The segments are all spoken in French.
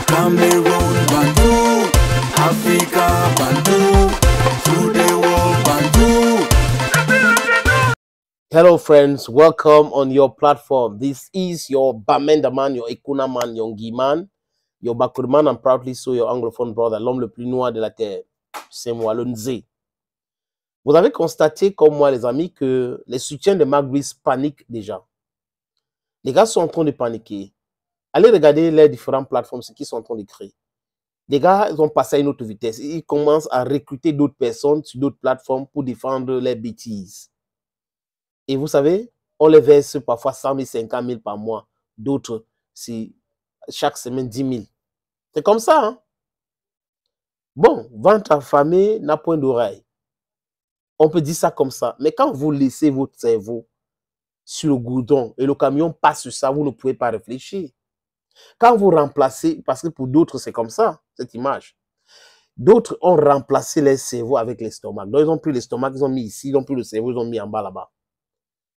Cameroon, Bantu, Africa, Bantu, through the world, Bantu. Hello friends, welcome on your platform. This is your Bamenda man, your Ekuna man, your Ngi man, your Bakur man, and proudly so your anglophone brother, l'homme le plus noir de la terre. C'est moi, le Nzé. Vous avez constaté, comme moi les amis, que les soutiens de Mark Brice paniquent déjà. Les gars sont en train de paniquer. Allez regarder les différentes plateformes, ce qu'ils sont en train de créer. Les gars, ils ont passé à une autre vitesse. Ils commencent à recruter d'autres personnes sur d'autres plateformes pour défendre les bêtises. Et vous savez, on les verse parfois 100 000, 50 000 par mois. D'autres, c'est chaque semaine 10 000. C'est comme ça, hein? Bon, ventre affamé n'a point d'oreille. On peut dire ça comme ça. Mais quand vous laissez votre cerveau sur le goudron et le camion passe sur ça, vous ne pouvez pas réfléchir. Quand vous remplacez, parce que pour d'autres, c'est comme ça, cette image. D'autres ont remplacé les cerveaux avec l'estomac. Donc, ils ont pris l'estomac, ils ont mis ici, ils ont pris le cerveau, ils ont mis en bas là-bas.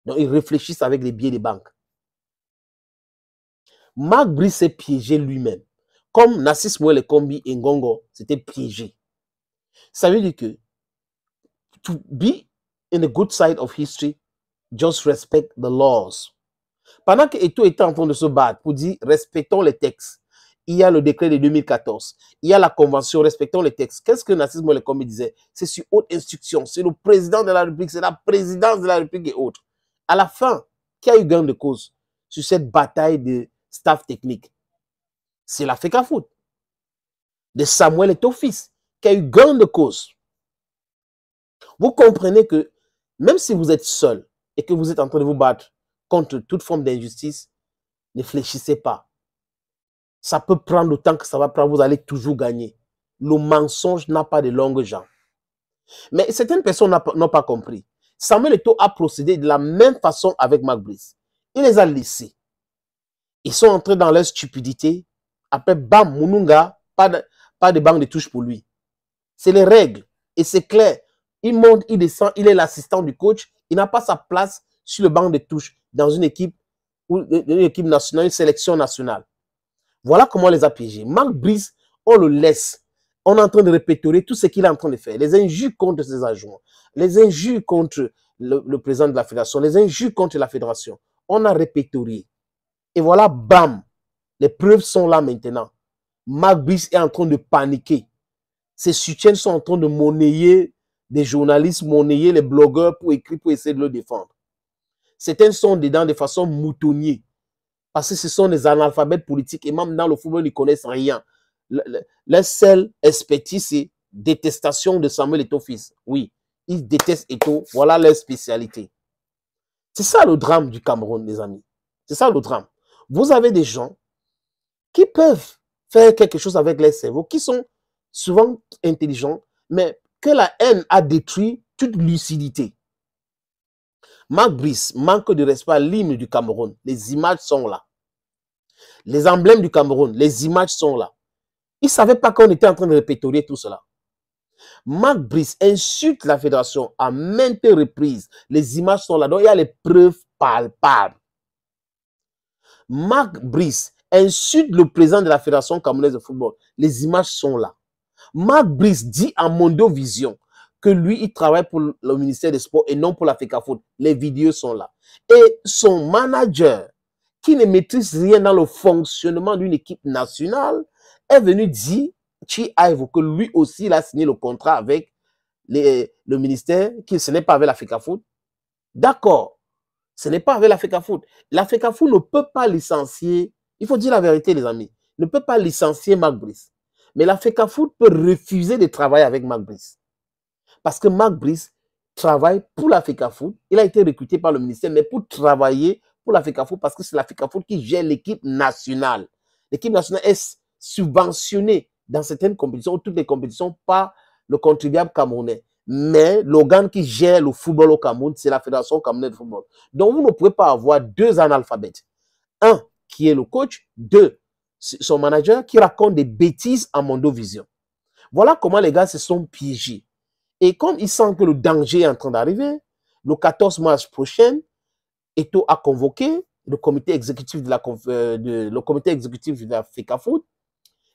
Donc, ils réfléchissent avec les billets de banque. Mark Brice s'est piégé lui-même. Comme Narcisse Mouel Kombi et Ngongo s'étaient piégés. Ça veut dire que to be in the good side of history, just respect the laws. Pendant que Eto'o était en train de se battre pour dire respectons les textes, il y a le décret de 2014, il y a la convention, respectons les textes. Qu'est-ce que Narcisse Mouel Kombi disait? C'est sur haute instruction, c'est le président de la République, c'est la présidence de la République et autres. À la fin, qui a eu gain de cause sur cette bataille de staff technique? C'est la FECAFOOT de Samuel Eto'o fils qui a eu gain de cause. Vous comprenez que même si vous êtes seul et que vous êtes en train de vous battre contre toute forme d'injustice, ne fléchissez pas. Ça peut prendre le temps que ça va prendre, vous allez toujours gagner. Le mensonge n'a pas de longues jambes. Mais certaines personnes n'ont pas compris. Samuel Eto'o a procédé de la même façon avec Mark Brice. Il les a laissés. Ils sont entrés dans leur stupidité. Après, bam, Mununga, pas de banque de touche pour lui. C'est les règles. Et c'est clair. Il monte, il descend, il est l'assistant du coach. Il n'a pas sa place sur le banc de touche dans une équipe nationale, une sélection nationale. Voilà comment on les a piégés. Mark Brice, on le laisse. On est en train de répéter tout ce qu'il est en train de faire. Les injures contre ses adjoints, les injures contre le président de la fédération, les injures contre la fédération. On a répertorié. Et voilà, bam, les preuves sont là maintenant. Mark Brice est en train de paniquer. Ses soutiens sont en train de monnayer des journalistes, monnayer les blogueurs pour écrire, pour essayer de le défendre. Certains sont dedans de façon moutonnier. Parce que ce sont des analphabètes politiques et même dans le football, ils ne connaissent rien. Leur seule expertise, c'est détestation de Samuel Eto'o fils. Oui, ils détestent Eto'o. Voilà leur spécialité. C'est ça le drame du Cameroun, les amis. C'est ça le drame. Vous avez des gens qui peuvent faire quelque chose avec leur cerveau, qui sont souvent intelligents, mais que la haine a détruit toute lucidité. Mark Brice manque de respect à l'hymne du Cameroun. Les images sont là. Les emblèmes du Cameroun, les images sont là. Il ne savait pas qu'on était en train de répertorier tout cela. Mark Brice insulte la fédération à maintes reprises. Les images sont là. Donc, il y a les preuves palpables. Mark Brice insulte le président de la fédération camerounaise de football. Les images sont là. Mark Brice dit à Mondovision que lui, il travaille pour le ministère des Sports et non pour la FECAFOOT. Les vidéos sont là. Et son manager, qui ne maîtrise rien dans le fonctionnement d'une équipe nationale, est venu dire, que lui aussi, il a signé le contrat avec le ministère, que ce n'est pas avec la FECAFOOT. D'accord, ce n'est pas avec la FECAFOOT. La FECAFOOT ne peut pas licencier, il faut dire la vérité les amis, ne peut pas licencier Mark Brice. Mais la FECAFOOT peut refuser de travailler avec Mark Brice. Parce que Mark Brice travaille pour la FECAFOOT. Il a été recruté par le ministère, mais pour travailler pour la FECAFOOT, parce que c'est la FECAFOOT qui gère l'équipe nationale. L'équipe nationale est subventionnée dans certaines compétitions, ou toutes les compétitions, par le contribuable camerounais. Mais l'organe qui gère le football au Cameroun, c'est la Fédération camerounaise de football. Donc, vous ne pouvez pas avoir deux analphabètes. Un, qui est le coach. Deux, son manager, qui raconte des bêtises à Mondovision. Voilà comment les gars se sont piégés. Et comme ils sentent que le danger est en train d'arriver, le 14 mars prochain, Eto'o a convoqué le comité exécutif de la FECAFOOT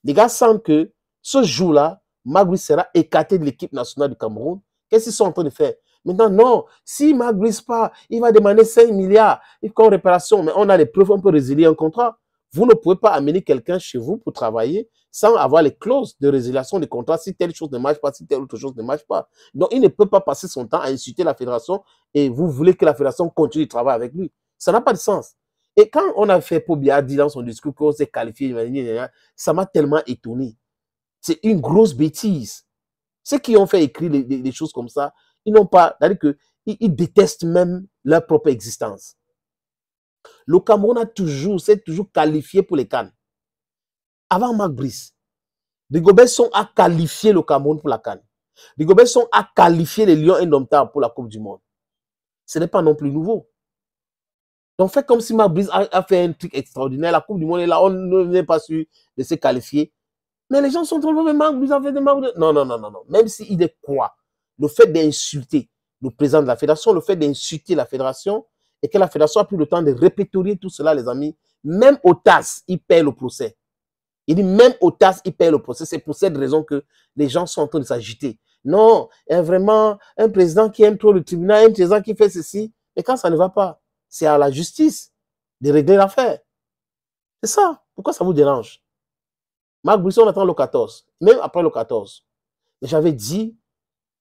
Les gars sentent que ce jour-là, Marc Brice sera écarté de l'équipe nationale du Cameroun. Qu'est-ce qu'ils sont en train de faire? Maintenant, non, si Marc Brice part, il va demander 5 milliards comme réparation, mais on a les preuves, on peut résilier un contrat. Vous ne pouvez pas amener quelqu'un chez vous pour travailler sans avoir les clauses de résiliation des contrats si telle chose ne marche pas, si telle autre chose ne marche pas. Donc, il ne peut pas passer son temps à insulter la fédération et vous voulez que la fédération continue de travailler avec lui. Ça n'a pas de sens. Et quand on a fait Pobia dit dans son discours qu'on s'est qualifié, ça m'a tellement étonné. C'est une grosse bêtise. Ceux qui ont fait écrire des choses comme ça, ils n'ont pas, c'est-à-dire qu'ils détestent même leur propre existence. Le Cameroun s'est toujours qualifié pour les CAN. Avant Marc Brice, Rigobert Song a qualifié le Cameroun pour la CAN. Rigobert Song a qualifié les Lions indomptables pour la Coupe du Monde. Ce n'est pas non plus nouveau. Donc, fait comme si Marc Brice a fait un truc extraordinaire. La Coupe du Monde est là, on n'est pas sûr de se qualifier. Mais les gens sont trop mauvais. Marc Brice a fait des Marc Brice. Non. Même s'il est quoi? Le fait d'insulter le président de la fédération, le fait d'insulter la fédération, et que la fédération a pris le temps de répertorier tout cela, les amis, même au TAS, il paie le procès. Il dit même au TAS, il paie le procès. C'est pour cette raison que les gens sont en train de s'agiter. Non, vraiment, un président qui aime trop le tribunal, un président qui fait ceci. Et quand ça ne va pas, c'est à la justice de régler l'affaire. C'est ça. Pourquoi ça vous dérange? Marc Brice, on attend le 14. Même après le 14. J'avais dit,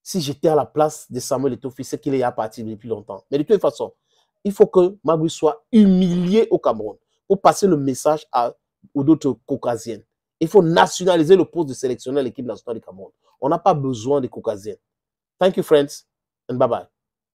si j'étais à la place de Samuel Eto'o, c'est qu'il est à partir depuis longtemps. Mais de toute façon, il faut que Marc Brice soit humilié au Cameroun pour passer le message aux autres caucasiennes. Il faut nationaliser le poste de sélectionneur de l'équipe nationale du Cameroun. On n'a pas besoin des caucasiennes. Thank you, friends, and bye-bye.